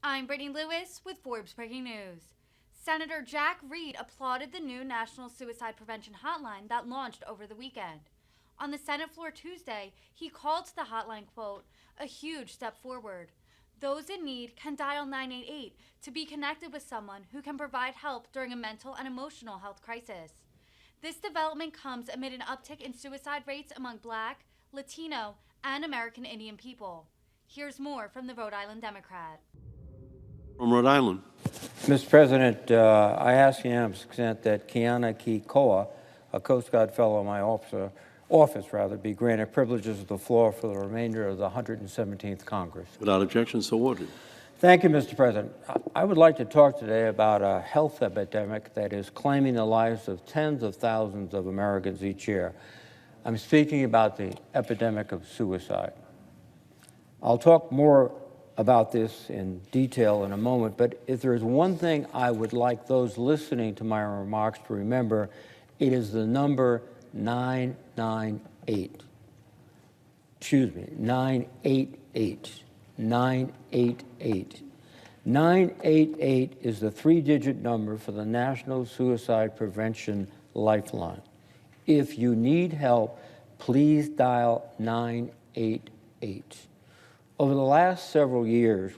I'm Brittany Lewis with Forbes Breaking News. Senator Jack Reed applauded the new National Suicide Prevention Hotline that launched over the weekend. On the Senate floor Tuesday, he called the hotline, quote, a huge step forward. Those in need can dial 988 to be connected with someone who can provide help during a mental and emotional health crisis. This development comes amid an uptick in suicide rates among Black, Latino, and American Indian people. Here's more from the Rhode Island Democrat. From Rhode Island. Mr. President, I ask unanimous consent that Kiana Kikoa, a Coast Guard fellow in my office, be granted privileges of the floor for the remainder of the 117th Congress. Without objection, so ordered. Thank you, Mr. President. I would like to talk today about a health epidemic that is claiming the lives of tens of thousands of Americans each year. I'm speaking about the epidemic of suicide. I'll talk more about this in detail in a moment, but if there is one thing I would like those listening to my remarks to remember, it is the number 998. Excuse me, 988. 988. 988 is the three-digit number for the National Suicide Prevention Lifeline. If you need help, please dial 988. Over the last several years,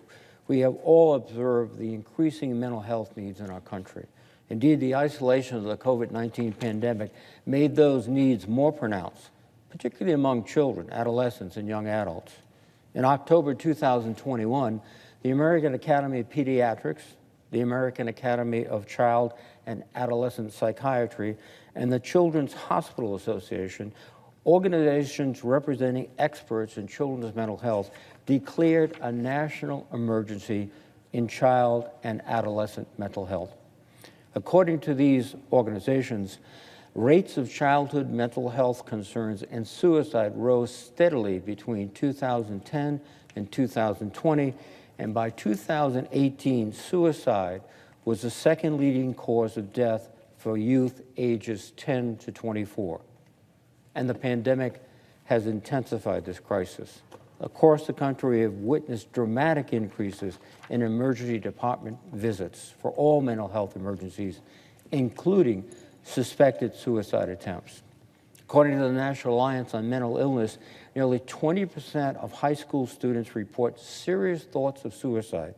we have all observed the increasing mental health needs in our country. Indeed, the isolation of the COVID-19 pandemic made those needs more pronounced, particularly among children, adolescents, and young adults. In October 2021, the American Academy of Pediatrics, the American Academy of Child and Adolescent Psychiatry, and the Children's Hospital Association, organizations representing experts in children's mental health, declared a national emergency in child and adolescent mental health. According to these organizations, rates of childhood mental health concerns and suicide rose steadily between 2010 and 2020, and by 2018, suicide was the second leading cause of death for youth ages 10 to 24. And the pandemic has intensified this crisis. Across the country, we have witnessed dramatic increases in emergency department visits for all mental health emergencies, including suspected suicide attempts. According to the National Alliance on Mental Illness, nearly 20% of high school students report serious thoughts of suicide,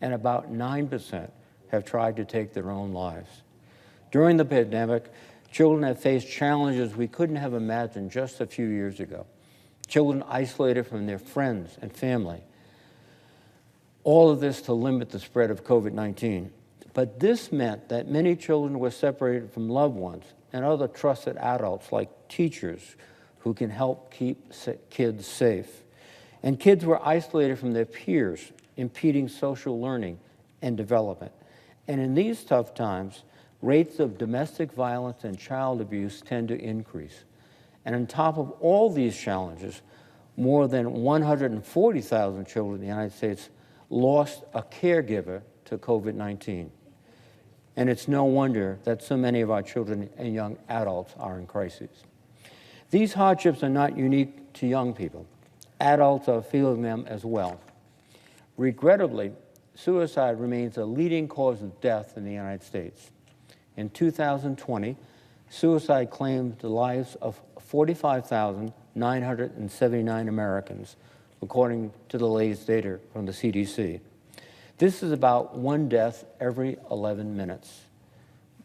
and about 9% have tried to take their own lives. During the pandemic, children have faced challenges we couldn't have imagined just a few years ago. Children isolated from their friends and family. All of this to limit the spread of COVID-19. But this meant that many children were separated from loved ones and other trusted adults like teachers who can help keep kids safe. And kids were isolated from their peers, impeding social learning and development. And in these tough times, rates of domestic violence and child abuse tend to increase. And on top of all these challenges, more than 140,000 children in the United States lost a caregiver to COVID-19. And it's no wonder that so many of our children and young adults are in crises. These hardships are not unique to young people. Adults are feeling them as well. Regrettably, suicide remains a leading cause of death in the United States. In 2020, suicide claimed the lives of 45,979 Americans, according to the latest data from the CDC. This is about one death every 11 minutes.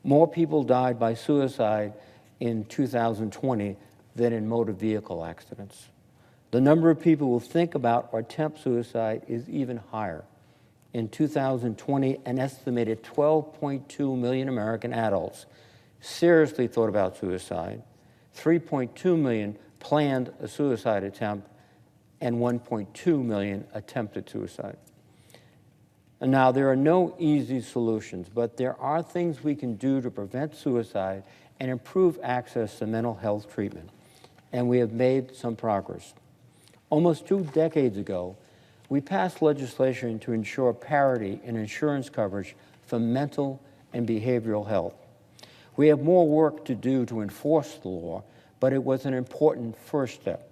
More people died by suicide in 2020 than in motor vehicle accidents. The number of people who think about or attempt suicide is even higher. In 2020, an estimated 12.2 million American adults seriously thought about suicide, 3.2 million planned a suicide attempt, and 1.2 million attempted suicide. And now, there are no easy solutions, but there are things we can do to prevent suicide and improve access to mental health treatment. And we have made some progress. Almost 2 decades ago, we passed legislation to ensure parity in insurance coverage for mental and behavioral health. We have more work to do to enforce the law, but it was an important first step.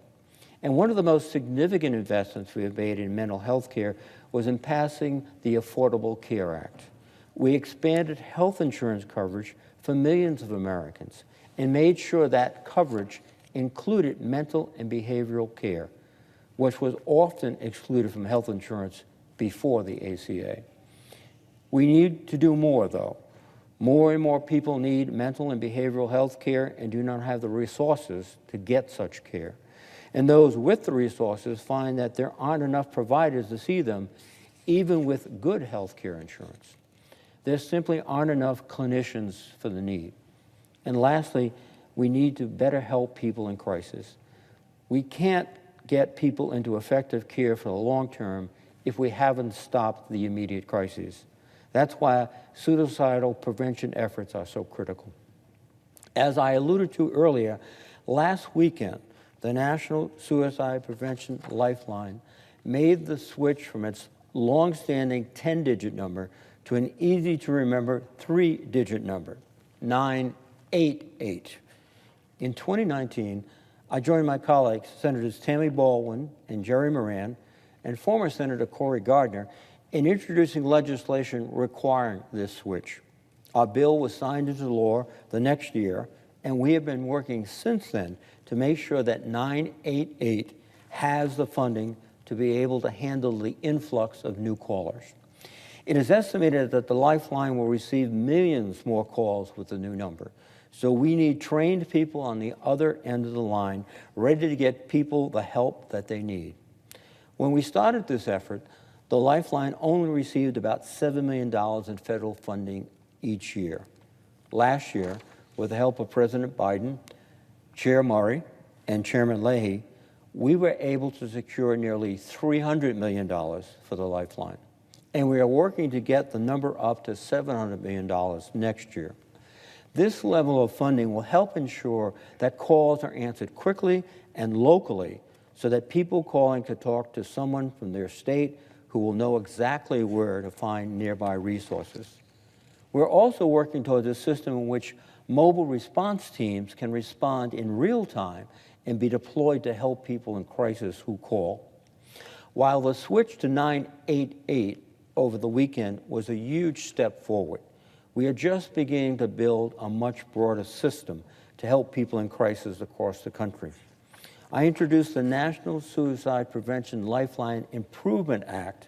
And one of the most significant investments we have made in mental health care was in passing the Affordable Care Act. We expanded health insurance coverage for millions of Americans and made sure that coverage included mental and behavioral care, which was often excluded from health insurance before the ACA. We need to do more, though. More and more people need mental and behavioral health care and do not have the resources to get such care. And those with the resources find that there aren't enough providers to see them, even with good health care insurance. There simply aren't enough clinicians for the need. And lastly, we need to better help people in crisis. We can't get people into effective care for the long term if we haven't stopped the immediate crises. That's why suicidal prevention efforts are so critical. As I alluded to earlier, last weekend, the National Suicide Prevention Lifeline made the switch from its long-standing 10-digit number to an easy-to-remember 3-digit number, 988. In 2019, I joined my colleagues, Senators Tammy Baldwin and Jerry Moran, and former Senator Cory Gardner, in introducing legislation requiring this switch. Our bill was signed into law the next year, and we have been working since then to make sure that 988 has the funding to be able to handle the influx of new callers. It is estimated that the Lifeline will receive millions more calls with the new number. So we need trained people on the other end of the line, ready to get people the help that they need. When we started this effort, the Lifeline only received about $7 million in federal funding each year. Last year, with the help of President Biden, Chair Murray, and Chairman Leahy, we were able to secure nearly $300 million for the Lifeline. And we are working to get the number up to $700 million next year. This level of funding will help ensure that calls are answered quickly and locally so that people calling can talk to someone from their state who will know exactly where to find nearby resources. We're also working towards a system in which mobile response teams can respond in real time and be deployed to help people in crisis who call. While the switch to 988 over the weekend was a huge step forward, we are just beginning to build a much broader system to help people in crisis across the country. I introduced the National Suicide Prevention Lifeline Improvement Act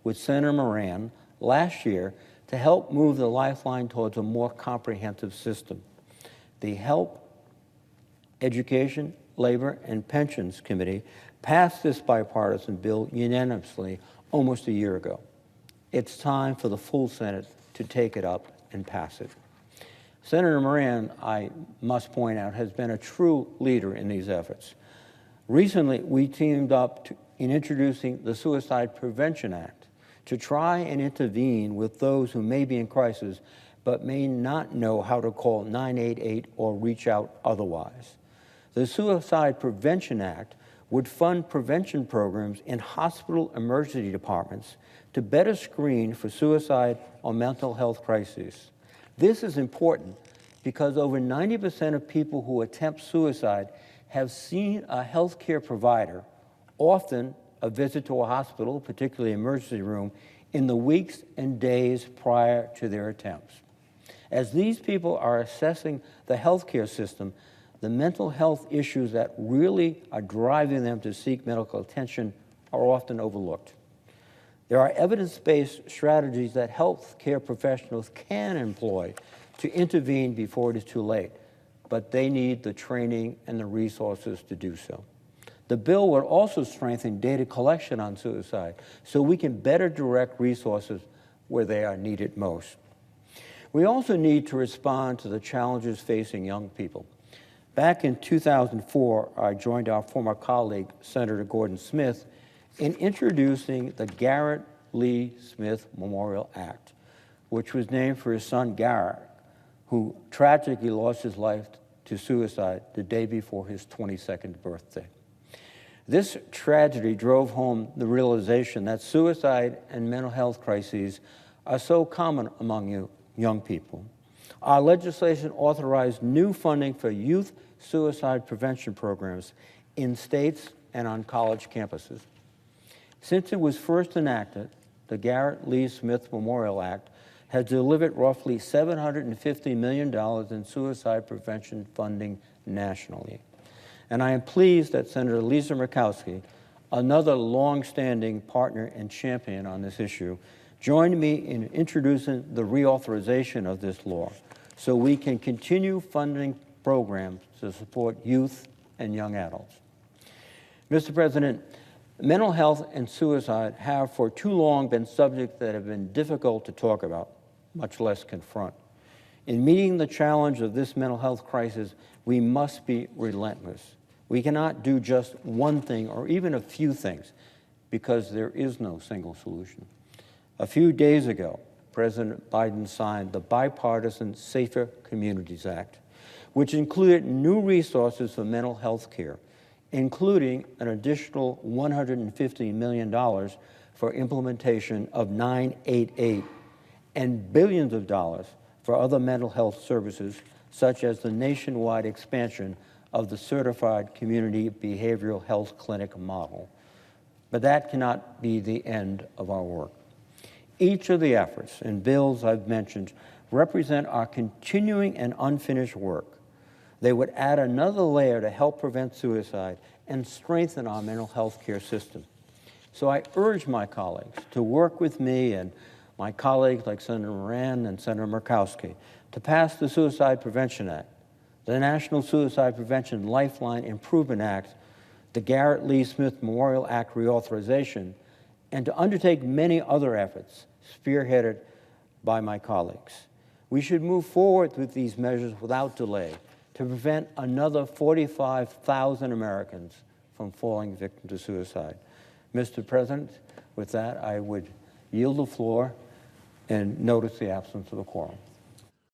with Senator Moran last year to help move the Lifeline towards a more comprehensive system. The Health, Education, Labor, and Pensions Committee passed this bipartisan bill unanimously almost a year ago. It's time for the full Senate to take it up and pass it. Senator Moran, I must point out, has been a true leader in these efforts. Recently, we teamed up in introducing the Suicide Prevention Act to try and intervene with those who may be in crisis but may not know how to call 988 or reach out otherwise. The Suicide Prevention Act would fund prevention programs in hospital emergency departments to better screen for suicide or mental health crises. This is important because over 90% of people who attempt suicide have seen a healthcare provider, often a visit to a hospital, particularly emergency room, in the weeks and days prior to their attempts. As these people are assessing the healthcare system, the mental health issues that really are driving them to seek medical attention are often overlooked. There are evidence-based strategies that healthcare professionals can employ to intervene before it is too late, but they need the training and the resources to do so. The bill would also strengthen data collection on suicide so we can better direct resources where they are needed most. We also need to respond to the challenges facing young people. Back in 2004, I joined our former colleague, Senator Gordon Smith, in introducing the Garrett Lee Smith Memorial Act, which was named for his son Garrett, who tragically lost his life to suicide the day before his 22nd birthday. This tragedy drove home the realization that suicide and mental health crises are so common among young people. Our legislation authorized new funding for youth suicide prevention programs in states and on college campuses. Since it was first enacted, the Garrett Lee Smith Memorial Act has delivered roughly $750 million in suicide prevention funding nationally. And I am pleased that Senator Lisa Murkowski, another long-standing partner and champion on this issue, joined me in introducing the reauthorization of this law so we can continue funding programs to support youth and young adults. Mr. President, mental health and suicide have for too long been subjects that have been difficult to talk about, much less confront. In meeting the challenge of this mental health crisis, we must be relentless. We cannot do just one thing or even a few things because there is no single solution. A few days ago, President Biden signed the bipartisan Safer Communities Act, which included new resources for mental health care, including an additional $150 million for implementation of 988 and billions of dollars for other mental health services, such as the nationwide expansion of the Certified Community Behavioral Health Clinic model. But that cannot be the end of our work. Each of the efforts and bills I've mentioned represent our continuing and unfinished work. They would add another layer to help prevent suicide and strengthen our mental health care system. So I urge my colleagues to work with me and my colleagues like Senator Moran and Senator Murkowski to pass the Suicide Prevention Act, the National Suicide Prevention Lifeline Improvement Act, the Garrett Lee Smith Memorial Act reauthorization, and to undertake many other efforts spearheaded by my colleagues. We should move forward with these measures without delay to prevent another 45,000 Americans from falling victim to suicide. Mr. President, with that, I would yield the floor and notice the absence of a quorum.